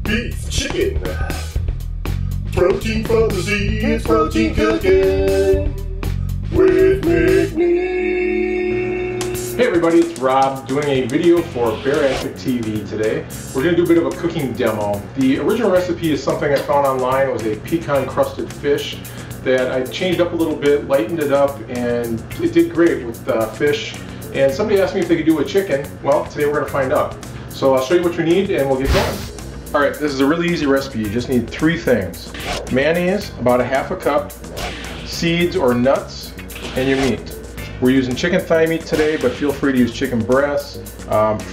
beef, chicken, protein from the sea, it's protein cooking with McNeese. Hey everybody, it's Rob doing a video for Bariatric TV today. We're going to do a bit of a cooking demo. The original recipe is something I found online. It was a pecan crusted fish that I changed up a little bit, lightened it up, and it did great with fish. And somebody asked me if they could do a chicken. Well, today we're going to find out. So I'll show you what you need and we'll get going. Alright, this is a really easy recipe. You just need three things. Mayonnaise, about a half a cup, seeds or nuts, and your meat. We're using chicken thigh meat today, but feel free to use chicken breasts.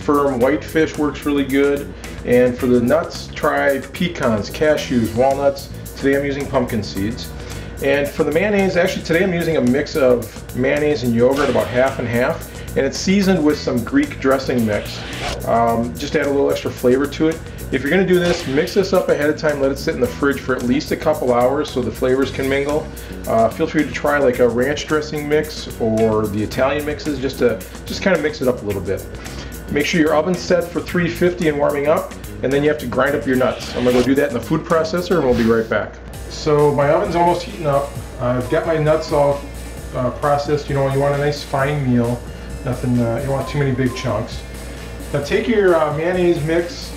Firm white fish works really good. And for the nuts, try pecans, cashews, walnuts. Today I'm using pumpkin seeds. And for the mayonnaise, actually today I'm using a mix of mayonnaise and yogurt, about half and half. And it's seasoned with some Greek dressing mix. Just add a little extra flavor to it. If you're going to do this, mix this up ahead of time, let it sit in the fridge for at least a couple hours so the flavors can mingle. Feel free to try like a ranch dressing mix or the Italian mixes just kind of mix it up a little bit. Make sure your oven's set for 350 and warming up, and then you have to grind up your nuts. I'm going to go do that in the food processor and we'll be right back. So my oven's almost heating up. I've got my nuts all processed. You know, you want a nice fine meal. Nothing, you don't want too many big chunks. Now take your mayonnaise mix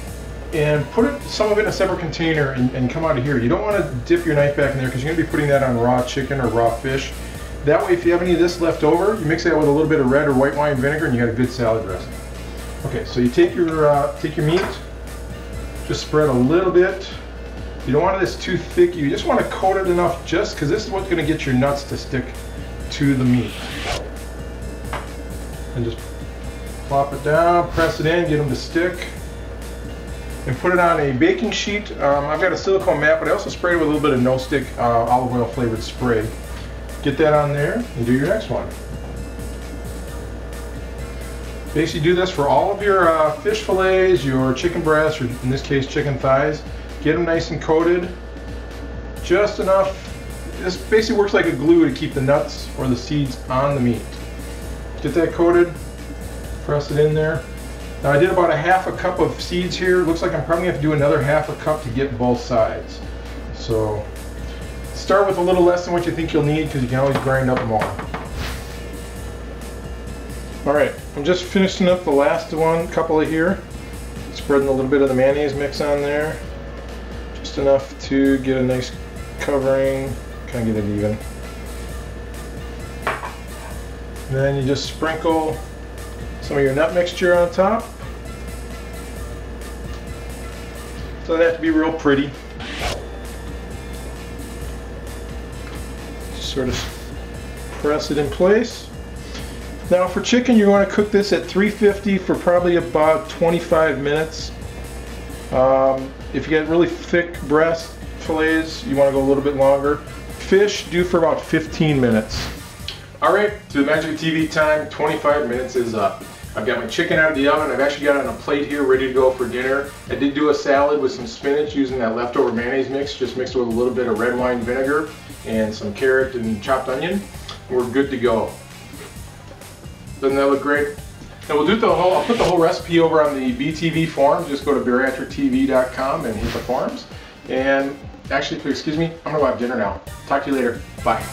and put some of it in a separate container and come out of here. You don't want to dip your knife back in there because you're going to be putting that on raw chicken or raw fish. That way if you have any of this left over, you mix that with a little bit of red or white wine vinegar and you got a good salad dressing. Okay, so you take your meat, just spread a little bit. You don't want this too thick, you just want to coat it enough just because this is what's going to get your nuts to stick to the meat. And just plop it down, press it in, get them to stick. And put it on a baking sheet. I've got a silicone mat, but I also sprayed it with a little bit of no-stick olive oil flavored spray. Get that on there and do your next one. Basically do this for all of your fish fillets, your chicken breasts, or in this case chicken thighs. Get them nice and coated, just enough. This basically works like a glue to keep the nuts or the seeds on the meat. Get that coated, press it in there. Now I did about a half a cup of seeds here. Looks like I'm probably going to have to do another half a cup to get both sides. So start with a little less than what you think you'll need because you can always grind up more. Alright, I'm just finishing up the last one, couple of here. Spreading a little bit of the mayonnaise mix on there. Just enough to get a nice covering, kind of get it even. And then you just sprinkle some of your nut mixture on top. Doesn't have to be real pretty. Just sort of press it in place. Now for chicken, you want to cook this at 350 for probably about 25 minutes. If you get really thick breast fillets, you want to go a little bit longer. Fish, do for about 15 minutes. Alright, to the magic of TV time, 25 minutes is up. I've got my chicken out of the oven. I've actually got it on a plate here ready to go for dinner. I did do a salad with some spinach using that leftover mayonnaise mix, just mixed with a little bit of red wine vinegar and some carrot and chopped onion. We're good to go. Doesn't that look great? Now we'll do I'll put the whole recipe over on the BTV forums. Just go to bariatrictv.com and hit the forums. And actually, excuse me, I'm gonna go have dinner now. Talk to you later. Bye.